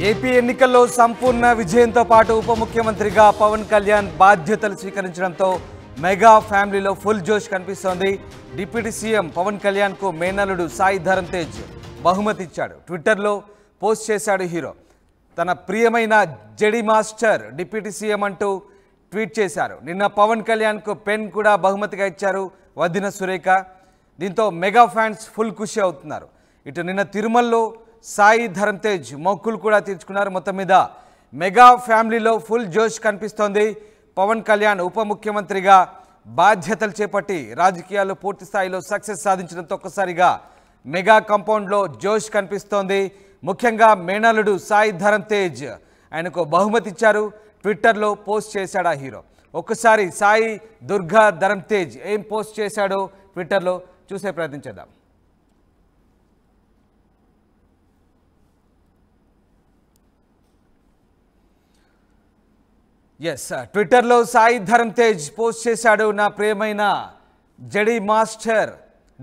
AP ఎన్నికల్లో సంపూర్ణ విజయంతో పాటు ఉప ముఖ్యమంత్రిగా పవన్ కళ్యాణ్ బాధ్యతలు స్వీకరించడంతో మెగా ఫ్యామిలీలో ఫుల్ జోష్ కనిపిస్తోంది. డిప్యూటీ సీఎం పవన్ కళ్యాణ్కు మేనల్లుడు సాయి ధరమ్ తేజ్ బహుమతి ఇచ్చాడు. ట్విట్టర్లో పోస్ట్ చేశాడు హీరో. తన ప్రియమైన జెడి మాస్టర్ డిప్యూటీ సీఎం అంటూ ట్వీట్ చేశారు. నిన్న పవన్ కళ్యాణ్కు పెన్ కూడా బహుమతిగా ఇచ్చారు వదిన సురేఖ. దీంతో మెగా ఫ్యాన్స్ ఫుల్ ఖుషి అవుతున్నారు. ఇటు నిన్న తిరుమలలో సాయి ధరమ్ తేజ్ మొక్కులు కూడా తీర్చుకున్నారు. మొత్తం మీద మెగా ఫ్యామిలీలో ఫుల్ జోష్ కనిపిస్తోంది. పవన్ కళ్యాణ్ ఉప ముఖ్యమంత్రిగా బాధ్యతలు చేపట్టి రాజకీయాల్లో పూర్తి స్థాయిలో సక్సెస్ సాధించడంతో ఒక్కసారిగా మెగా కాంపౌండ్లో జోష్ కనిపిస్తోంది. ముఖ్యంగా మేనల్లుడు సాయి ధరమ్ తేజ్ ఆయనకు బహుమతి ఇచ్చారు. ట్విట్టర్లో పోస్ట్ చేశాడు ఆ హీరో. ఒక్కసారి సాయి దుర్గా ధరమ్ తేజ్ ఏం పోస్ట్ చేశాడో ట్విట్టర్లో చూసే ప్రయత్నం చేద్దాం. ట్విట్టర్లో సాయి ధరమ్ తేజ్ పోస్ట్ చేశాడు. నా ప్రియమైన జడి మాస్టర్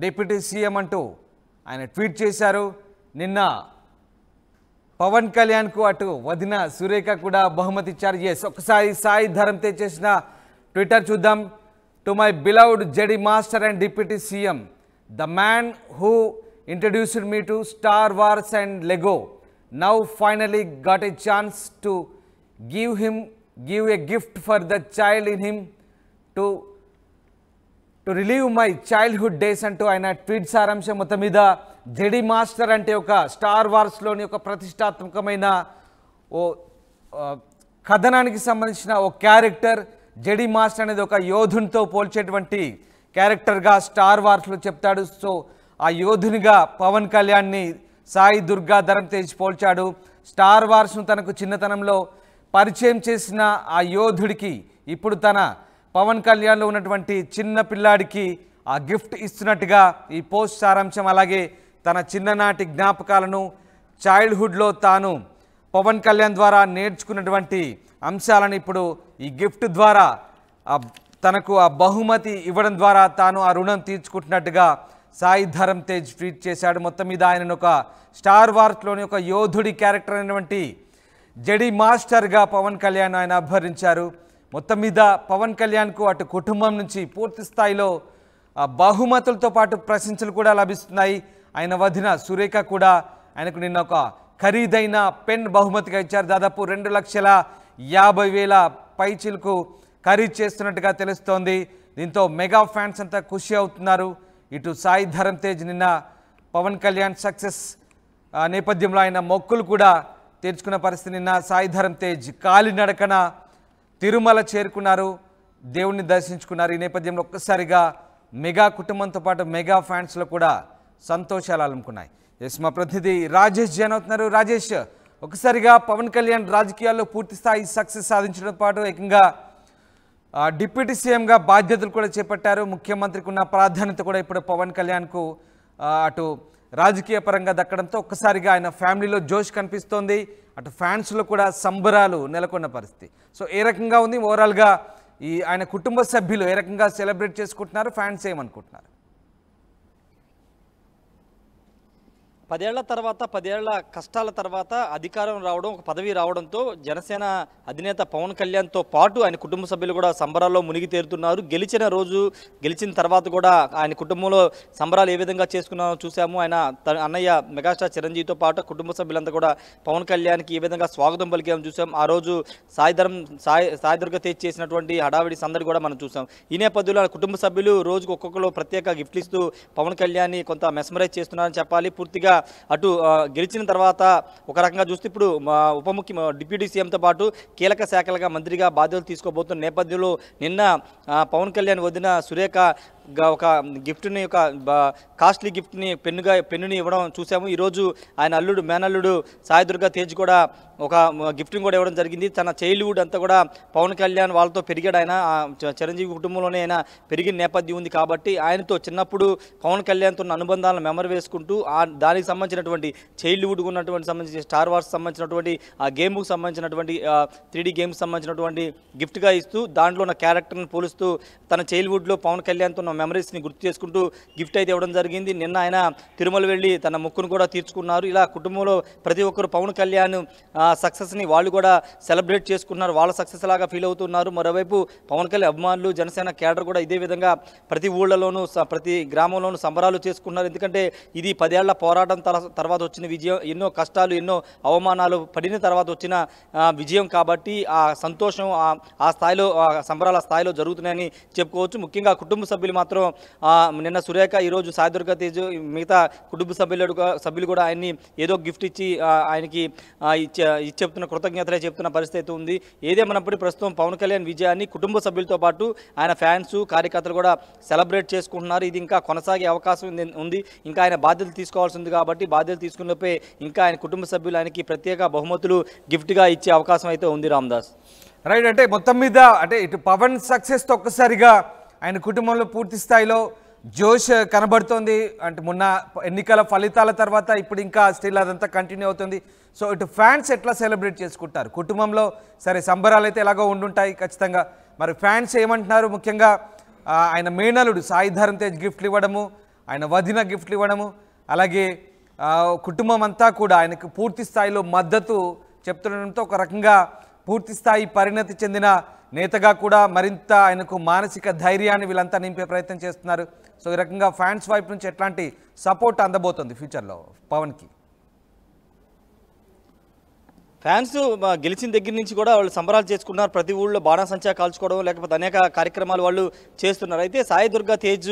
డిప్యూటీ సీఎం అంటూ ఆయన ట్వీట్ చేశారు. నిన్న పవన్ కళ్యాణ్కు అటు వదిన సురేఖ కూడా బహుమతి ఇచ్చారు. ఒక్కసారి సాయి ధరమ్ తేజ్ చేసిన ట్విట్టర్ చూద్దాం. To my beloved Jedi master and deputy CM, the man who introduced me to Star Wars and Lego, now finally got a chance to give a gift for the child in him to relive my childhood days అంటూ ఆయన tweet సారాంశం. మొత్తం మీద JD master అంటే ఒక star వార్స్లోని ఒక ప్రతిష్టాత్మకమైన ఓ కథనానికి సంబంధించిన ఓ క్యారెక్టర్. జెడి మాస్టర్ అనేది ఒక యోధునితో పోల్చేటువంటి క్యారెక్టర్గా స్టార్ వార్స్లో చెప్తాడు. సో ఆ యోధునిగా పవన్ కళ్యాణ్ని సాయి దుర్గా ధరమ్ తేజ్ పోల్చాడు. స్టార్ వార్స్ను తనకు చిన్నతనంలో పరిచయం చేసిన ఆ యోధుడికి ఇప్పుడు తన పవన్ కళ్యాణ్లో ఉన్నటువంటి చిన్న పిల్లాడికి ఆ గిఫ్ట్ ఇస్తున్నట్టుగా ఈ పోస్ట్ సారాంశం. అలాగే తన చిన్ననాటి జ్ఞాపకాలను, చైల్డ్హుడ్లో తాను పవన్ కళ్యాణ్ ద్వారా నేర్చుకున్నటువంటి అంశాలను ఇప్పుడు ఈ గిఫ్ట్ ద్వారా తనకు ఆ బహుమతి ఇవ్వడం ద్వారా తాను ఆ రుణం తీర్చుకుంటున్నట్టుగా సాయి ధరమ్ తేజ్ ట్వీట్ చేశాడు. మొత్తం మీద ఆయనను ఒక స్టార్ వార్స్లోని ఒక యోధుడి క్యారెక్టర్ అయినటువంటి జెడి మాస్టర్గా పవన్ కళ్యాణ్ ఆయన అభ్యర్థించారు. మొత్తం మీద పవన్ కళ్యాణ్కు అటు కుటుంబం నుంచి పూర్తి స్థాయిలో బహుమతులతో పాటు ప్రశంసలు కూడా లభిస్తున్నాయి. ఆయన వదిన సురేఖ కూడా ఆయనకు నిన్న ఒక ఖరీదైన పెన్ బహుమతిగా ఇచ్చారు. దాదాపు 2,50,000 పైచిలకు ఖరీదు చేస్తున్నట్టుగా తెలుస్తోంది. దీంతో మెగా ఫ్యాన్స్ అంతా ఖుషి అవుతున్నారు. ఇటు సాయి ధరమ్ తేజ్ నిన్న పవన్ కళ్యాణ్ సక్సెస్ నేపథ్యంలో ఆయన మొక్కులు కూడా తీర్చుకున్న పరిస్థితి. నిన్న సాయి ధరమ్ తేజ్ కాలినడకన తిరుమల చేరుకున్నారు, దేవుణ్ణి దర్శించుకున్నారు. ఈ నేపథ్యంలో ఒక్కసారిగా మెగా కుటుంబంతో పాటు మెగా ఫ్యాన్స్లో కూడా సంతోషాలు అలుముకున్నాయి. మా ప్రతినిధి రాజేష్ జాయిన్ అవుతున్నారు. రాజేష్, ఒకసారిగా పవన్ కళ్యాణ్ రాజకీయాల్లో పూర్తి స్థాయి సక్సెస్ సాధించడంతో పాటు ఏకంగా డిప్యూటీ సీఎంగా బాధ్యతలు కూడా చేపట్టారు. ముఖ్యమంత్రికి ఉన్న ప్రాధాన్యత కూడా ఇప్పుడు పవన్ కళ్యాణ్కు అటు రాజకీయ పరంగా దక్కడంతో ఒక్కసారిగా ఆయన ఫ్యామిలీలో జోష్ కనిపిస్తోంది. అటు ఫ్యాన్స్లో కూడా సంబరాలు నెలకొన్న పరిస్థితి. సో ఏ రకంగా ఉంది ఓవరాల్గా ఈ ఆయన కుటుంబ సభ్యులు ఏ రకంగా సెలబ్రేట్ చేసుకుంటున్నారు, ఫ్యాన్స్ ఏమనుకుంటున్నారు? 10 ఏళ్ల తర్వాత 10 ఏళ్ల కష్టాల తర్వాత అధికారం రావడం, ఒక పదవి రావడంతో జనసేన అధినేత పవన్ కళ్యాణ్తో పాటు ఆయన కుటుంబ సభ్యులు కూడా సంబరాల్లో మునిగి తేరుతున్నారు. గెలిచిన తర్వాత కూడా ఆయన కుటుంబంలో సంబరాలు ఏ విధంగా చేసుకున్నారో చూసాము. ఆయన అన్నయ్య మెగాస్టార్ చిరంజీవితో పాటు కుటుంబ సభ్యులంతా కూడా పవన్ కళ్యాణ్కి ఏ విధంగా స్వాగతం పలికామని చూసాం. ఆ రోజు సాయి దుర్గా తేజ్ చేసినటువంటి హడావిడి సందడి కూడా మనం చూసాం. ఈ నేపథ్యంలో కుటుంబ సభ్యులు రోజుకు ఒక్కొక్కరు ప్రత్యేక గిఫ్ట్లు ఇస్తూ పవన్ కళ్యాణ్ని కొంత మెస్మరైజ్ చేస్తున్నారని చెప్పాలి. పూర్తిగా అటు గెలిచిన తర్వాత ఒక రకంగా చూస్తే ఇప్పుడు డిప్యూటీ సీఎంతో పాటు కీలక శాఖలుగా మంత్రిగా బాధ్యతలు తీసుకోబోతున్న నేపథ్యంలో నిన్న పవన్ కళ్యాణ్ వదిన సురేఖ ఒక గిఫ్ట్ని, ఒక కాస్ట్లీ గిఫ్ట్ని పెన్నుని ఇవ్వడం చూసాము. ఈరోజు ఆయన మేనల్లుడు సాయి దుర్గా తేజ్ కూడా ఒక గిఫ్ట్ని కూడా ఇవ్వడం జరిగింది. తన చైల్డ్హుడ్ అంతా కూడా పవన్ కళ్యాణ్ వాళ్ళతో పెరిగాడు. ఆయన చిరంజీవి కుటుంబంలోనే ఆయన పెరిగిన నేపథ్యం ఉంది కాబట్టి ఆయనతో చిన్నప్పుడు పవన్ కళ్యాణ్తో ఉన్న అనుబంధాలను మెమరీ వేసుకుంటూ దానికి సంబంధించినటువంటి చైల్డ్హుడ్కు ఉన్నటువంటి సంబంధించి స్టార్ వార్స్ సంబంధించినటువంటి ఆ గేమ్కు సంబంధించినటువంటి 3D గేమ్కి సంబంధించినటువంటి గిఫ్ట్గా ఇస్తూ దాంట్లో ఉన్న క్యారెక్టర్ని పోలుస్తూ తన చైల్డ్హుడ్లో పవన్ కళ్యాణ్తో ఉన్న మెమరీస్ని గుర్తు చేసుకుంటూ గిఫ్ట్ అయితే ఇవ్వడం జరిగింది. నిన్న ఆయన తిరుమల వెళ్ళి తన మొక్కును కూడా తీర్చుకున్నారు. ఇలా కుటుంబంలో ప్రతి ఒక్కరు పవన్ కళ్యాణ్ సక్సెస్ని వాళ్ళు కూడా సెలబ్రేట్ చేసుకున్నారు. వాళ్ళ సక్సెస్ లాగా ఫీల్ అవుతున్నారు. మరోవైపు పవన్ కళ్యాణ్ అభిమానులు జనసేన కేడర్ కూడా ఇదే విధంగా ప్రతి ఊళ్ళలోనూ ప్రతి గ్రామంలోనూ సంబరాలు చేసుకున్నారు. ఎందుకంటే ఇది 10 ఏళ్ల పోరాటం తర్వాత వచ్చిన విజయం, ఎన్నో కష్టాలు ఎన్నో అవమానాలు పడిన తర్వాత వచ్చిన విజయం కాబట్టి ఆ సంతోషం ఆ స్థాయిలో సంబరాల స్థాయిలో జరుగుతున్నాయని చెప్పుకోవచ్చు. ముఖ్యంగా కుటుంబ సభ్యులు మాత్రం నిన్న సురేఖ, ఈరోజు సాయిదుర్గా తేజ్, మిగతా కుటుంబ సభ్యులు కూడా ఆయన్ని ఏదో గిఫ్ట్ ఇచ్చి ఆయనకి చెప్తున్న కృతజ్ఞతలే చెప్తున్న పరిస్థితి ఉంది. ఏదేమన్నప్పటికీ ప్రస్తుతం పవన్ కళ్యాణ్ విజయాన్ని కుటుంబ సభ్యులతో పాటు ఆయన ఫ్యాన్స్ కార్యకర్తలు కూడా సెలబ్రేట్ చేసుకుంటున్నారు. ఇది ఇంకా కొనసాగే అవకాశం ఉంది. ఇంకా ఆయన బాధ్యతలు తీసుకోవాల్సి ఉంది కాబట్టి బాధ్యతలు తీసుకున్నపై ఇంకా ఆయన కుటుంబ సభ్యులు ఆయనకి ప్రత్యేక బహుమతులు గిఫ్ట్గా ఇచ్చే అవకాశం అయితే ఉంది. రామదాస్ రైట్, అంటే మొత్తం మీద అంటే ఇటు పవన్ సక్సెస్తో ఒక్కసారిగా ఆయన కుటుంబంలో పూర్తి స్థాయిలో జోష్ కనబడుతోంది. అంటే మొన్న ఎన్నికల ఫలితాల తర్వాత ఇప్పుడు ఇంకా స్టిల్ అదంతా కంటిన్యూ అవుతుంది. సో ఇటు ఫ్యాన్స్ ఎట్లా సెలబ్రేట్ చేసుకుంటారు కుటుంబంలో? సరే, సంబరాలు అయితే ఎలాగో ఉండుంటాయి ఖచ్చితంగా. మరి ఫ్యాన్స్ ఏమంటున్నారు? ముఖ్యంగా ఆయన మేనలుడు సాయి ధరమ్ తేజ్ గిఫ్ట్లు ఇవ్వడము, ఆయన వదిన గిఫ్ట్లు ఇవ్వడము, అలాగే కుటుంబం అంతా కూడా ఆయనకు పూర్తి స్థాయిలో మద్దతు చెప్తుండడంతో ఒక రకంగా పూర్తి స్థాయి పరిణతి చెందిన నేతగా కూడా మరింత ఆయనకు మానసిక ధైర్యాన్ని వీళ్ళంతా నింపే ప్రయత్నం చేస్తున్నారు. సో ఈ రకంగా ఫ్యాన్స్ వైపు నుంచి ఎట్లాంటి సపోర్ట్ అందబోతుంది ఫ్యూచర్లో పవన్కి? ఫ్యాన్స్ గెలిచిన దగ్గర నుంచి కూడా వాళ్ళు సంబరాలు చేసుకున్నారు. ప్రతి ఊళ్ళో బాణాసంచా కాల్చుకోవడం లేకపోతే అనేక కార్యక్రమాలు వాళ్ళు చేస్తున్నారు. అయితే సాయి దుర్గా తేజ్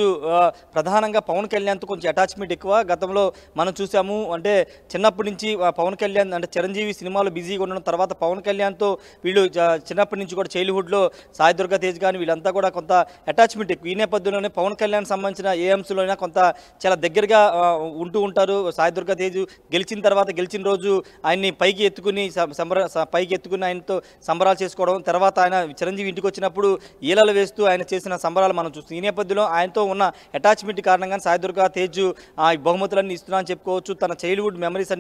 ప్రధానంగా పవన్ కళ్యాణ్తో కొంచెం అటాచ్మెంట్ ఎక్కువ. గతంలో మనం చూసాము, అంటే చిన్నప్పటి నుంచి పవన్ కళ్యాణ్ అంటే చిరంజీవి సినిమాలో బిజీగా ఉండడం, తర్వాత పవన్ కళ్యాణ్తో వీళ్ళు చిన్నప్పటి నుంచి కూడా చైల్డ్హుడ్లో సాయి దుర్గా తేజ్ కానీ వీళ్ళంతా కూడా కొంత అటాచ్మెంట్ ఎక్కువ. ఈ నేపథ్యంలోనే పవన్ కళ్యాణ్ సంబంధించిన ఏ అంశంలోనైనా కొంత చాలా దగ్గరగా ఉంటూ ఉంటారు. సాయి దుర్గా తేజ్ గెలిచిన రోజు ఆయన్ని పైకి ఎత్తుకుని ఆయనతో సంబరాలు చేసుకోవడం, తర్వాత ఆయన చిరంజీవి ఇంటికి వచ్చినప్పుడు ఈలలు వేస్తూ ఆయన చేసిన సంబరాలు మనం చూస్తాం. ఈ నేపథ్యంలో ఆయనతో ఉన్న అటాచ్మెంట్ కారణంగా సాయి దుర్గా తేజ్ బహుమతులన్నీ ఇస్తున్నా అని చెప్పుకోవచ్చు. తన చైల్డ్హుడ్ మెమరీస్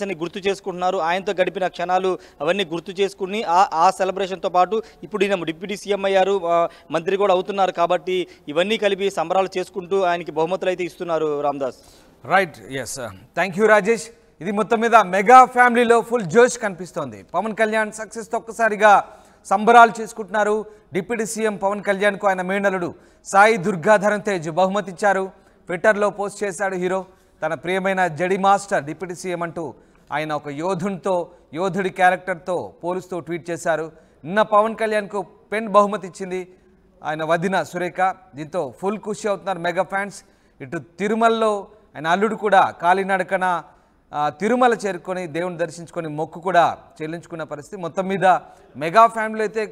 అన్ని గుర్తు చేసుకుంటున్నారు. ఆయనతో గడిపిన క్షణాలు అవన్నీ గుర్తు చేసుకుని ఆ సెలబ్రేషన్తో పాటు ఇప్పుడు ఈయన డిప్యూటీ సీఎం అయ్యారు, మంత్రి కూడా అవుతున్నారు కాబట్టి ఇవన్నీ కలిపి సంబరాలు చేసుకుంటూ ఆయనకి బహుమతులు అయితే ఇస్తున్నారు. Ramdas right, yes, thank you Rajesh. ఇది మొత్తం మీద మెగా ఫ్యామిలీలో ఫుల్ జోష్ కనిపిస్తోంది. పవన్ కళ్యాణ్ సక్సెస్తో ఒక్కసారిగా సంబరాలు చేసుకుంటున్నారు. డిప్యూటీ సీఎం పవన్ కళ్యాణ్కు ఆయన మేనలుడు సాయి దుర్గాధరన్ తేజ్ బహుమతి ఇచ్చారు. ట్విట్టర్లో పోస్ట్ చేశాడు హీరో. తన ప్రియమైన జడి మాస్టర్ డిప్యూటీ సీఎం అంటూ ఆయన ఒక యోధుడి క్యారెక్టర్తో పోలుస్తూ ట్వీట్ చేశారు. నిన్న పవన్ కళ్యాణ్కు పెన్ బహుమతి ఇచ్చింది ఆయన వదిన సురేఖ. దీంతో ఫుల్ ఖుషి అవుతున్నారు మెగా ఫ్యాన్స్. ఇటు తిరుమలలో ఆయన అల్లుడు కూడా కాలినడకన తిరుమల చేరుకొని దేవుని దర్శించుకొని మొక్కు కూడా చెల్లించుకున్న పరిస్థితి. మొత్తం మీద మెగా ఫ్యామిలీ అయితే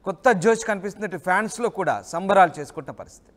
కొత్త జోష్ కనిపిస్తుంది. ఫ్యాన్స్లో కూడా సంబరాలు చేసుకుంటున్న పరిస్థితి.